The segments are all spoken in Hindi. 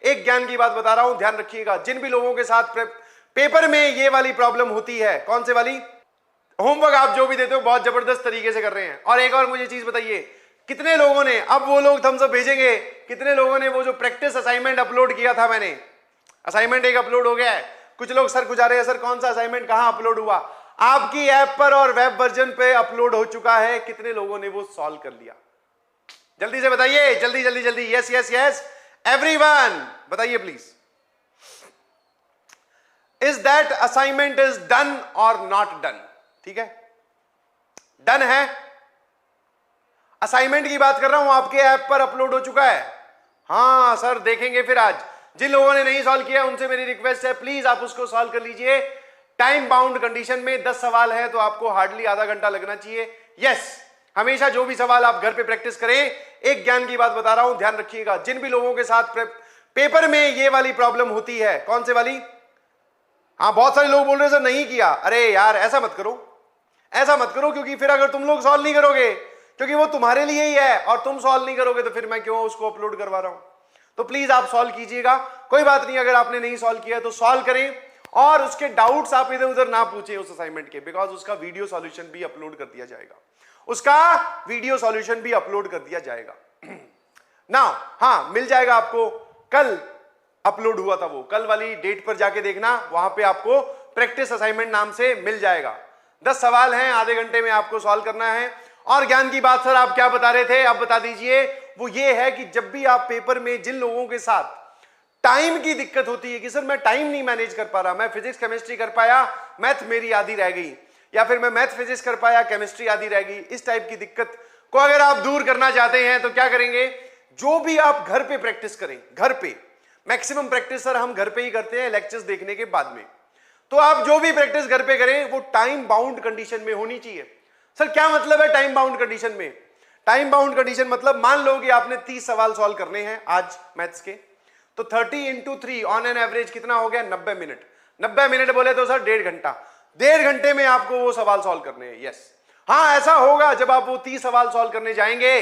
एक ज्ञान की बात बता रहा हूं, ध्यान रखिएगा। जिन भी लोगों के साथ पेपर में ये वाली प्रॉब्लम होती है, कौन से वाली, होमवर्क आप जो भी देते हो बहुत जबरदस्त तरीके से कर रहे हैं। और एक और मुझे चीज बताइए, कितने लोगों ने, अब वो लोग थम्स अप भेजेंगे, कितने लोगों ने वो जो प्रैक्टिस असाइनमेंट अपलोड किया था, मैंने असाइनमेंट एक अपलोड हो गया है। कुछ लोग सर गुजारे हैं सर कौन सा असाइनमेंट कहां अपलोड हुआ, आपकी ऐप पर और वेब वर्जन पे अपलोड हो चुका है। कितने लोगों ने वो सॉल्व कर लिया, जल्दी से बताइए, जल्दी जल्दी जल्दी। यस यस यस एवरीवन, बताइए please. Is that assignment is done और नॉट डन? ठीक है, डन है। असाइनमेंट की बात कर रहा हूं, आपके ऐप पर अपलोड हो चुका है। हाँ सर देखेंगे फिर आज। जिन लोगों ने नहीं सॉल्व किया उनसे मेरी रिक्वेस्ट है, प्लीज आप उसको सॉल्व कर लीजिए। टाइम बाउंड कंडीशन में 10 सवाल है तो आपको हार्डली आधा घंटा लगना चाहिए। यस, हमेशा जो भी सवाल आप घर पे प्रैक्टिस करें। एक ज्ञान की बात बता रहा हूं, ध्यान रखिएगा। जिन भी लोगों के साथ पेपर में ये वाली प्रॉब्लम होती है, कौन से वाली, हाँ बहुत सारे लोग बोल रहे हैं सर नहीं किया। अरे यार ऐसा मत करो, ऐसा मत करो, क्योंकि फिर अगर तुम लोग सॉल्व नहीं करोगे, क्योंकि वो तुम्हारे लिए ही है और तुम सॉल्व नहीं करोगे तो फिर मैं क्यों उसको अपलोड करवा रहा हूं। तो प्लीज आप सॉल्व कीजिएगा। कोई बात नहीं, अगर आपने नहीं सॉल्व किया तो सॉल्व करें और उसके डाउट्स आप इधर उधर ना पूछें उस असाइनमेंट के, बिकॉज उसका वीडियो सॉल्यूशन भी अपलोड कर दिया जाएगा, उसका वीडियो सॉल्यूशन भी अपलोड कर दिया जाएगा ना। हाँ मिल जाएगा आपको, कल अपलोड हुआ था वो, कल वाली डेट पर जाके देखना, वहां पे आपको प्रैक्टिस असाइनमेंट नाम से मिल जाएगा। 10 सवाल हैं, आधे घंटे में आपको सॉल्व करना है। और ज्ञान की बात सर आप क्या बता रहे थे, आप बता दीजिए। वो ये है कि जब भी आप पेपर में, जिन लोगों के साथ टाइम की दिक्कत होती है कि सर मैं टाइम नहीं मैनेज कर पा रहा, मैं फिजिक्स केमिस्ट्री कर पाया, मैथ मेरी आधी रह गई, या फिर मैं मैथ फिजिक्स कर पाया, केमिस्ट्री आधी रह गई, इस टाइप की दिक्कत को अगर आप दूर करना चाहते हैं तो क्या करेंगे, जो भी आप घर पे प्रैक्टिस करें, घर पे मैक्सिमम प्रैक्टिस सर हम घर पे ही करते हैं लेक्चर्स देखने के बाद में, तो आप जो भी प्रैक्टिस घर पे करें वो टाइम बाउंड कंडीशन में होनी चाहिए। सर क्या मतलब है टाइम बाउंड कंडीशन में? टाइम बाउंड कंडीशन मतलब मान लो कि आपने 30 सवाल सॉल्व करने हैं आज मैथ्स के, तो 30 इंटू 3 ऑन एन एवरेज कितना हो गया, 90 मिनट। 90 मिनट बोले तो सर 1.5 घंटा, 1.5 घंटे में आपको वो सवाल सॉल्व करने हैं। यस, हाँ ऐसा होगा जब आप वो 30 सवाल सॉल्व करने जाएंगे,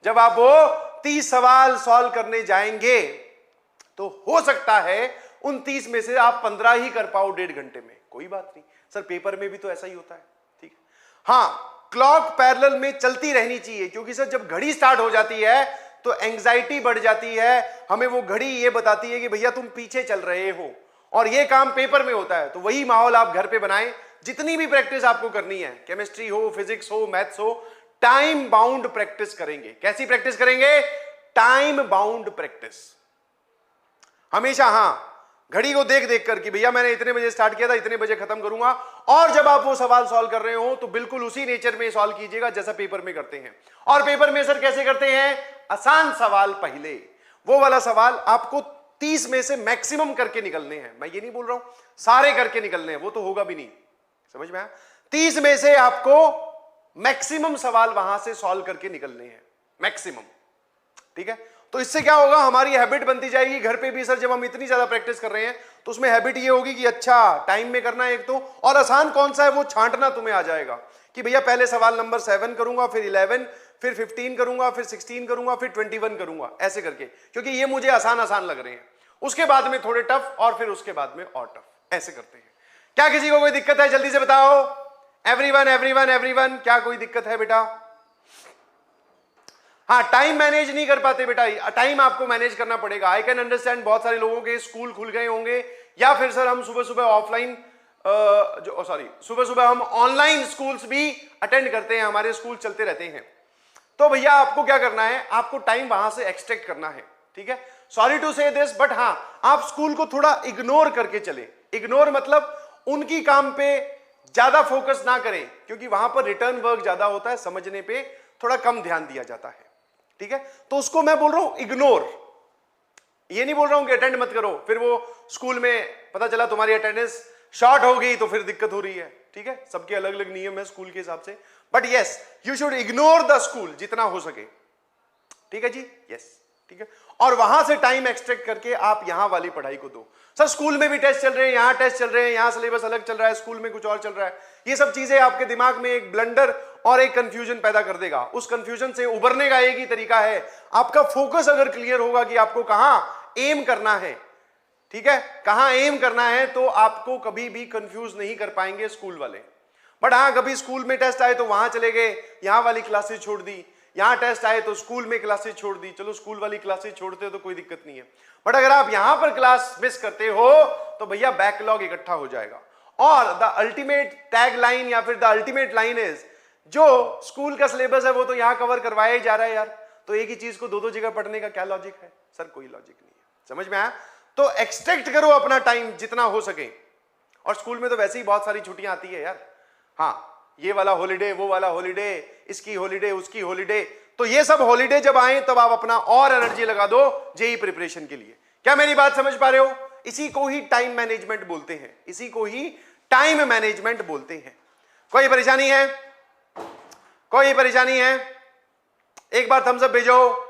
जब आप वो 30 सवाल सॉल्व करने जाएंगे तो हो सकता है उन 30 में से आप 15 ही कर पाओ 1.5 घंटे में, कोई बात नहीं सर, पेपर में भी तो ऐसा ही होता है। ठीक है, हाँ क्लॉक पैरेलल में चलती रहनी चाहिए, क्योंकि सर जब घड़ी स्टार्ट हो जाती है तो एंग्जाइटी बढ़ जाती है, हमें वो घड़ी ये बताती है कि भैया तुम पीछे चल रहे हो, और ये काम पेपर में होता है। तो वही माहौल आप घर पे बनाएं। जितनी भी प्रैक्टिस आपको करनी है, केमिस्ट्री हो, फिजिक्स हो, मैथ्स हो, टाइम बाउंड प्रैक्टिस करेंगे। कैसी प्रैक्टिस करेंगे? टाइम बाउंड प्रैक्टिस हमेशा। हाँ, घड़ी को देख देख कर कि भैया मैंने इतने बजे स्टार्ट किया था, इतने बजे खत्म करूंगा। और जब आप वो सवाल सॉल्व कर रहे हो तो बिल्कुल उसी नेचर में सॉल्व कीजिएगा जैसा पेपर में करते हैं। और पेपर में सर कैसे करते हैं? आसान सवाल पहले, वो वाला सवाल आपको 30 में से मैक्सिमम करके निकलने हैं। मैं ये नहीं बोल रहा हूं सारे करके निकलने हैं, वो तो होगा भी नहीं, समझ में आया? 30 में से आपको मैक्सिमम सवाल वहां से सॉल्व करके निकलने हैं, मैक्सिमम। ठीक है, तो इससे क्या होगा, हमारी हैबिट बनती जाएगी। घर पे भी सर जब हम इतनी ज्यादा प्रैक्टिस कर रहे हैं तो उसमें हैबिट ये होगी कि अच्छा टाइम में करना है एक तो, और आसान कौन सा है वो छांटना तुम्हें आ जाएगा कि भैया पहले सवाल नंबर 7 करूंगा, फिर 11, फिर 15 करूंगा, फिर 16 करूंगा, फिर 21 करूंगा, ऐसे करके, क्योंकि ये मुझे आसान आसान लग रहे हैं। उसके बाद में थोड़े टफ, और फिर उसके बाद में और टफ, ऐसे करते हैं। क्या किसी को कोई दिक्कत है? जल्दी से बताओ। एवरीवन एवरीवन एवरीवन, क्या कोई दिक्कत है बेटा? हाँ, टाइम मैनेज नहीं कर पाते बेटा, टाइम आपको मैनेज करना पड़ेगा। आई कैन अंडरस्टैंड, बहुत सारे लोगों के स्कूल खुल गए होंगे, या फिर सर हम सुबह सुबह ऑफलाइन सुबह सुबह हम ऑनलाइन स्कूल्स भी अटेंड करते हैं, हमारे स्कूल चलते रहते हैं। तो भैया आपको क्या करना है, आपको टाइम वहां से एक्सट्रैक्ट करना है। ठीक है, सॉरी टू से दिस, बट हाँ आप स्कूल को थोड़ा इग्नोर करके चले। इग्नोर मतलब उनकी काम पे ज्यादा फोकस ना करें, क्योंकि वहां पर रिटर्न वर्क ज्यादा होता है, समझने पे थोड़ा कम ध्यान दिया जाता है। ठीक है, तो उसको मैं बोल रहा हूं इग्नोर, ये नहीं बोल रहा हूं कि अटेंड मत करो, फिर वो स्कूल में पता चला तुम्हारी अटेंडेंस शॉर्ट हो गई तो फिर दिक्कत हो रही है। ठीक है, सबके अलग अलग नियम है स्कूल के हिसाब से, but yes you should ignore the school जितना हो सके। ठीक है जी, यस ठीक है, और वहां से टाइम एक्सट्रैक्ट करके आप यहां वाली पढ़ाई को दो। सर स्कूल में भी टेस्ट चल रहे हैं, यहां टेस्ट चल रहे हैं, यहां सिलेबस अलग चल रहा है, स्कूल में कुछ और चल रहा है, ये सब चीजें आपके दिमाग में एक ब्लंडर और एक कंफ्यूजन पैदा कर देगा। उस कंफ्यूजन से उबरने का एक ही तरीका है, आपका फोकस अगर क्लियर होगा कि आपको कहां एम करना है, ठीक है, कहां एम करना है, तो आपको कभी भी कंफ्यूज नहीं कर पाएंगे स्कूल वाले। बट हाँ, कभी स्कूल में टेस्ट आए तो वहां चले गए, यहां वाली क्लासेस छोड़ दी, यहां टेस्ट आए तो स्कूल में क्लासेस छोड़ दी। चलो स्कूल वाली क्लासेस छोड़ते हो तो कोई दिक्कत नहीं है, बट अगर आप यहां पर क्लास मिस करते हो तो भैया बैकलॉग इकट्ठा हो जाएगा। और द अल्टीमेट टैग लाइन या फिर द अल्टीमेट लाइन इज, जो स्कूल का सिलेबस है वो तो यहां कवर करवाया ही जा रहा है यार, तो एक ही चीज को दो दो जगह पढ़ने का क्या लॉजिक है सर? कोई लॉजिक नहीं है। समझ में आया? तो एक्सट्रैक्ट करो अपना टाइम जितना हो सके। और स्कूल में तो वैसे ही बहुत सारी छुट्टियां आती है यार, हाँ, ये वाला हॉलीडे, वो वाला हॉलीडे, इसकी हॉलीडे, उसकी हॉलीडे, तो ये सब हॉलीडे जब आए तब आप अपना और एनर्जी लगा दो जेई प्रिपरेशन के लिए। क्या मेरी बात समझ पा रहे हो? इसी को ही टाइम मैनेजमेंट बोलते हैं, इसी को ही टाइम मैनेजमेंट बोलते हैं। कोई परेशानी है? कोई परेशानी है? एक बार थम्स अप भेजो।